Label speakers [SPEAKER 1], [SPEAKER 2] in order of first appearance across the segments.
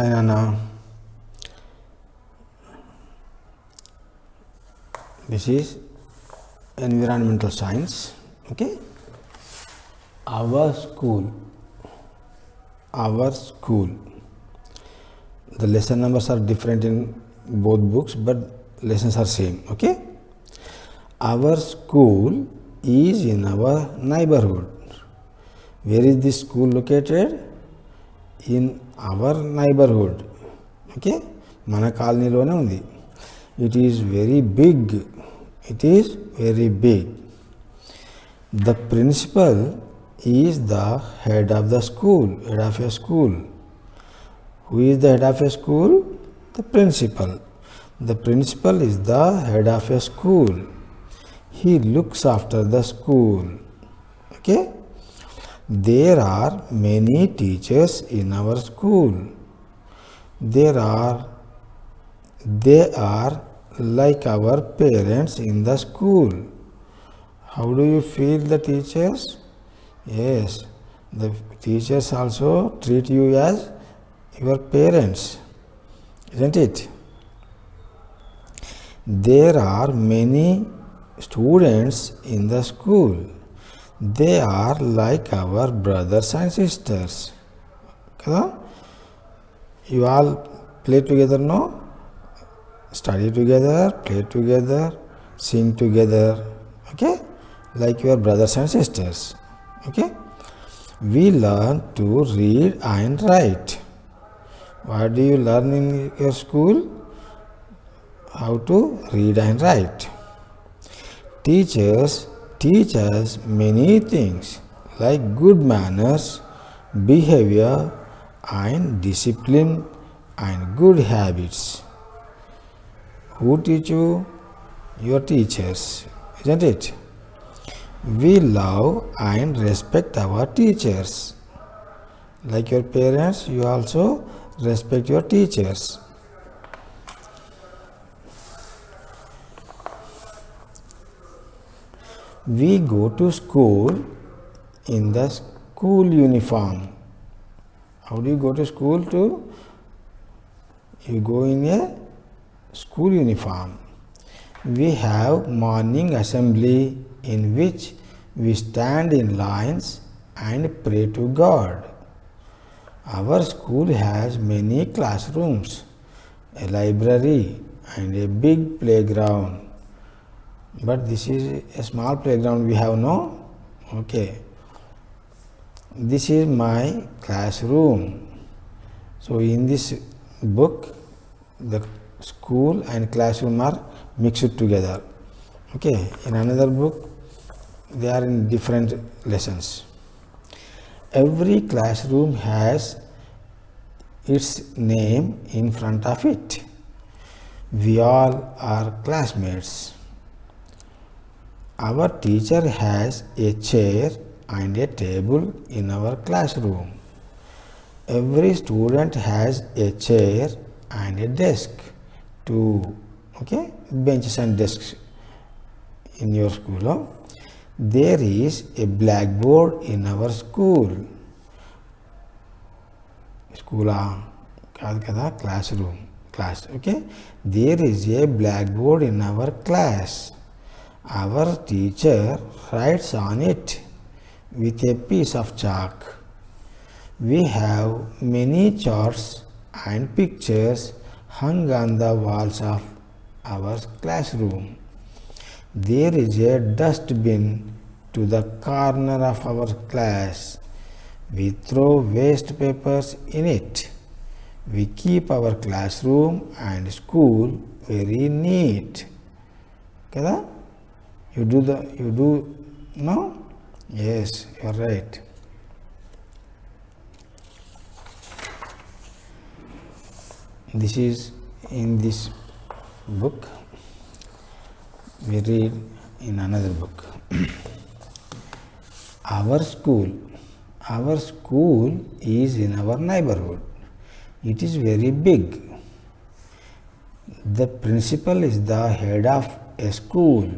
[SPEAKER 1] Hi Nana. This is environmental science. Okay. Our school. Our school. The lesson numbers are different in both books, but lessons are same. Okay. Our school is in our neighborhood. Where is this school located? In our neighborhood. Okay. Mana colony-lone undi. It is very big. It is very big. The principal is the head of the school, head of a school. Who is the head of a school? The principal. The principal is the head of a school. He looks after the school. Okay? There are many teachers in our school. They are like our parents in the school. How do you feel the teachers? Yes, the teachers also treat you as your parents, isn't it? There are many students in the school. They are like our brothers and sisters. Kada? You all play together, no? Study together, play together, sing together. Okay? Like your brothers and sisters. Okay? We learn to read and write. What do you learn in your school? How to read and write. Teachers teach us many things like good manners, behavior, and discipline and good habits. Who teach you? Your teachers, isn't it? We love and respect our teachers. Like your parents, you also respect your teachers. We go to school in the school uniform. How do you go to school too? You go in a school uniform. We have morning assembly in which we stand in lines and pray to God. Our school has many classrooms, a library, and a big playground. But this is a small playground we have, no? Okay. This is my classroom. So in this book, the school and classroom are mixed together. Okay. In another book, they are in different lessons. Every classroom has its name in front of it. We all are classmates. Our teacher has a chair and a table in our classroom. Every student has a chair and a desk too. Okay, benches and desks in your school. Oh? There is a blackboard in our school. School classroom. Class. Okay, there is a blackboard in our class. Our teacher writes on it with a piece of chalk. We have many charts and pictures hung on the walls of our classroom. There is a dustbin to the corner of our class. We throw waste papers in it. We keep our classroom and school very neat. Kada? You do, no? Yes, you are right. This is in this book. We read in another book. Our school is in our neighborhood. It is very big. The principal is the head of a school.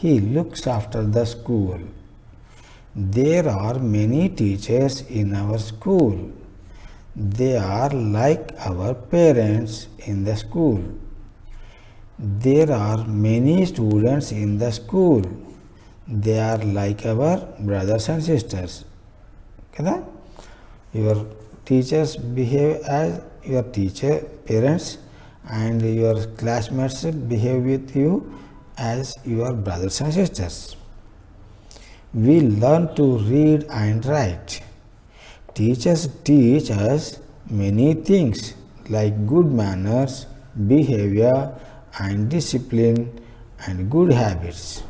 [SPEAKER 1] He looks after the school. There are many teachers in our school. They are like our parents in the school. There are many students in the school. They are like our brothers and sisters. కదా your teachers behave as your teacher parents and your classmates behave with you as your brothers and sisters. We learn to read and write. Teachers teach us many things like good manners, behavior and discipline and good habits.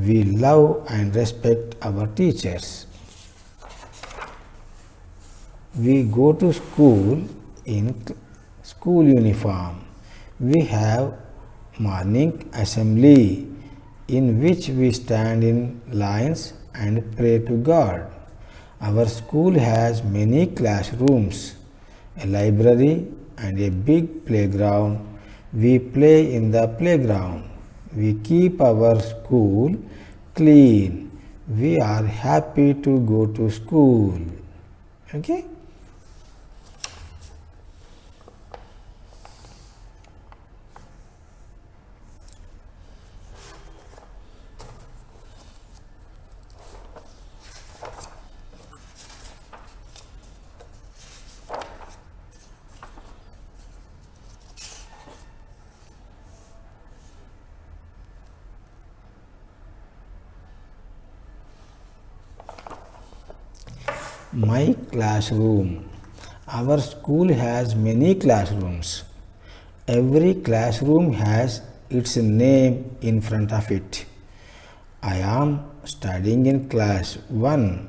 [SPEAKER 1] We love and respect our teachers. We go to school in school uniform. We have morning assembly in which we stand in lines and pray to God. Our school has many classrooms, a library and a big playground. We play in the playground. We keep our school clean. We are happy to go to school. Okay? My classroom. Our school has many classrooms. Every classroom has its name in front of it. I am studying in class 1.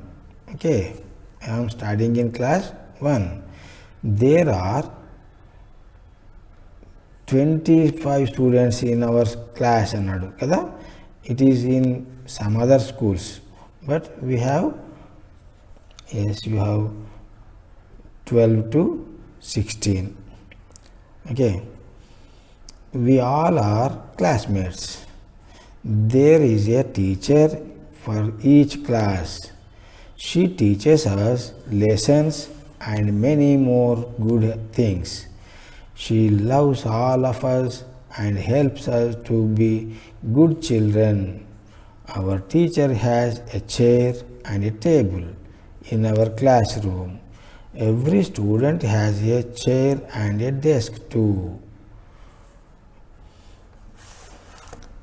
[SPEAKER 1] Okay, I am studying in class 1. There are 25 students in our class అన్నాడు కదా. It is in some other schools, but we have, yes, you have 12 to 16. Okay, we all are classmates. There is a teacher for each class. She teaches us lessons and many more good things. She loves all of us and helps us to be good children. Our teacher has a chair and a table in our classroom. Every student has a chair and a desk too.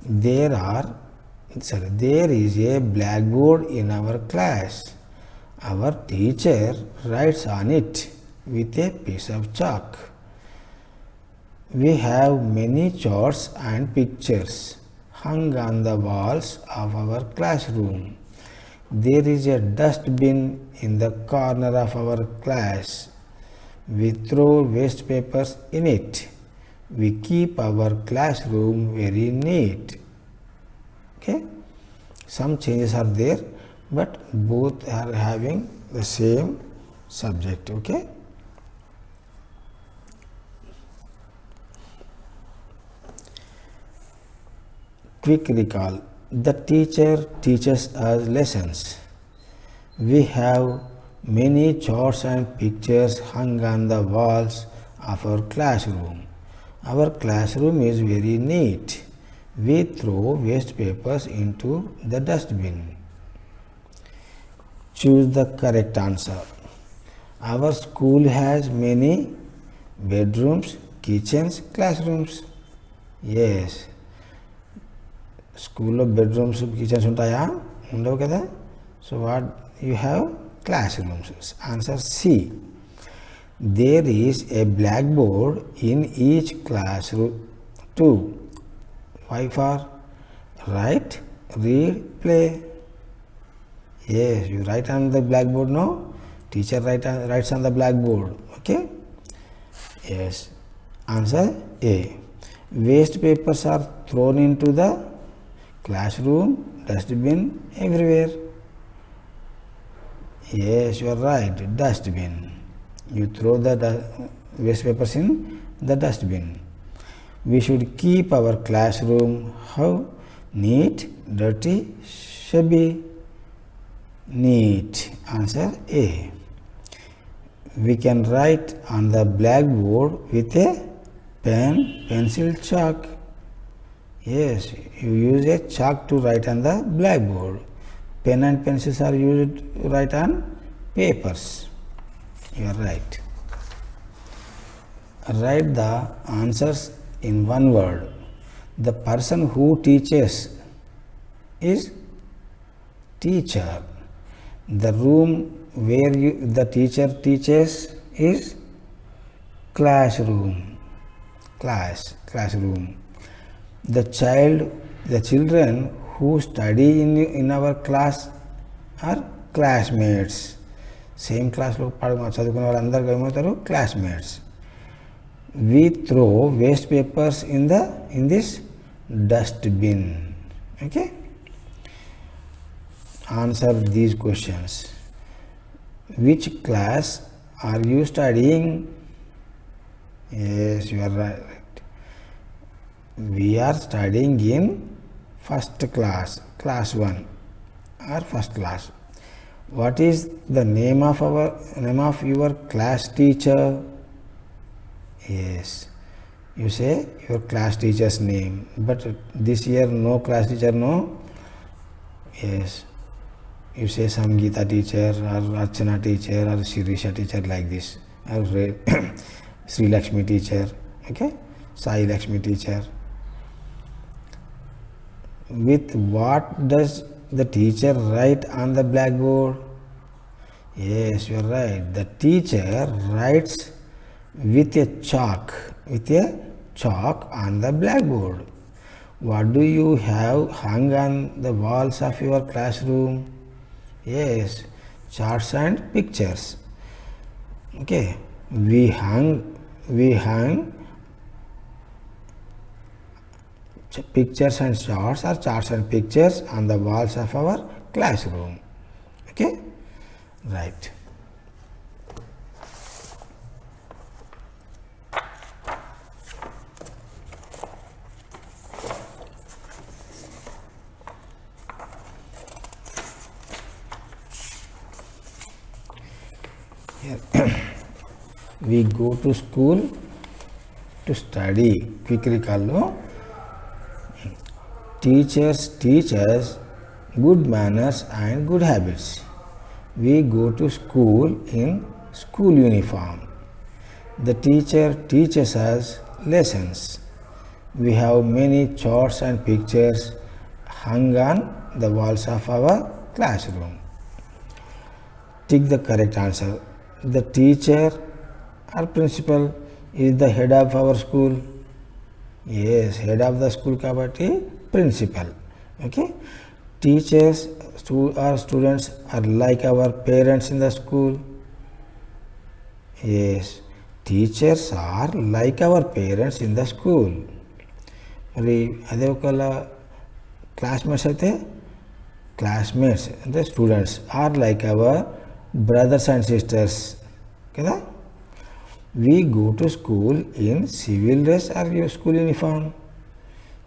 [SPEAKER 1] There is a blackboard in our class. Our teacher writes on it with a piece of chalk. We have many charts and pictures hung on the walls of our classroom. There is a dustbin in the corner of our class. We throw waste papers in it. We keep our classroom very neat. Okay, some changes are there, but both are having the same subject. Okay, quick recall. The teacher teaches us lessons. We have many charts and pictures hung on the walls of our classroom. Our classroom is very neat. We throw waste papers into the dustbin. Choose the correct answer. Our school has many bedrooms, kitchens, classrooms. Yes. స్కూల్లో bedrooms kitchens ఉంటాయా? ఉండవు కదా. So what you have classrooms. Answer C. There is a blackboard in each classroom too. Why for? Write, read, play. Yes, you write on the blackboard, no? Teacher writes on the blackboard. Okay? Yes. Answer A. Waste papers are thrown into the classroom, dustbin, everywhere. Yes, you are right. Dustbin. You throw the waste papers in the dustbin. We should keep our classroom how? Neat, dirty, shabby. Neat. Answer A. we can write on the blackboard with a pen, pencil, chalk. Yes, you use a chalk to write on the blackboard. Pen and pencils are used to write on papers. You are right. Write the answers in one word. The person who teaches is teacher. The room where the teacher teaches is classroom. Classroom. The children who study in our class are classmates. Same class lo చదువుకునే వాళ్ళందరూ ఏమవుతారు classmates. We throw waste papers in this dustbin. Okay. Answer these questions. Which class are you studying? Yes, you are right. We are studying in first class, class 1 or first class. What is the name of your class teacher? Yes, you say your class teacher's name, but this year no class teacher, no. Yes, you say Samgita teacher or Archana teacher or Shirisha teacher, like this, or Sri Lakshmi teacher, okay, Sai Lakshmi teacher. With what does the teacher write on the blackboard? Yes, you are right. The teacher writes with a chalk on the blackboard. What do you have hung on the walls of your classroom? Yes, charts and pictures. Okay, we hung pictures and charts, or charts and pictures on the walls of our classroom. Okay, right. Here we go to school to study. Quick recall. Teachers teach us good manners and good habits. We go to school in school uniform. The teacher teaches us lessons. We have many charts and pictures hung on the walls of our classroom. Tick the correct answer. The teacher or principal is the head of our school. Yes, head of the school kabatti principal. Okay, teachers or students are like our parents in the school. Yes, teachers are like our parents in the school. మరి అదే ఒకవేళ classmates అయితే classmates అంటే students are like our brothers and sisters. కదా. We go to school in civil dress or your school uniform.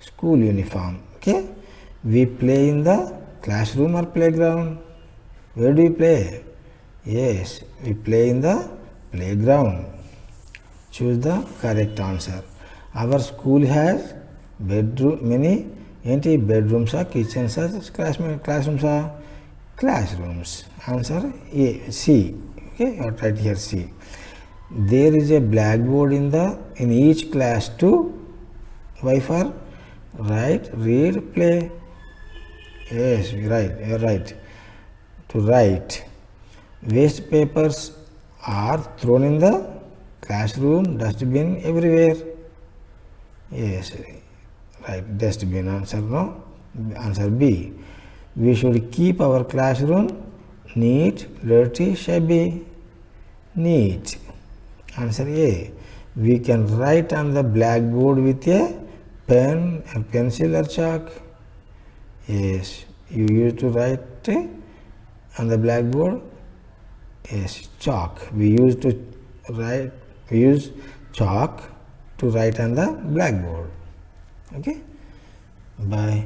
[SPEAKER 1] School uniform. Okay. We play in the classroom or playground. Where do we play? Yes, we play in the playground. Choose the correct answer. Our school has many bedrooms or kitchens or classrooms or classrooms. Answer A, C. Okay, or right here C. There is a blackboard in each class to why for write, read, play. Yes, right. You're right. To write. Waste papers are thrown in the classroom, dustbin, everywhere. Yes, right. Dustbin. Answer no. Answer B. We should keep our classroom neat, dirty, shabby. Neat. Answer A. We can write on the blackboard with a pen, a pencil or chalk. Yes, you used to write on the blackboard. Yes, chalk. We use chalk to write on the blackboard. Okay. Bye.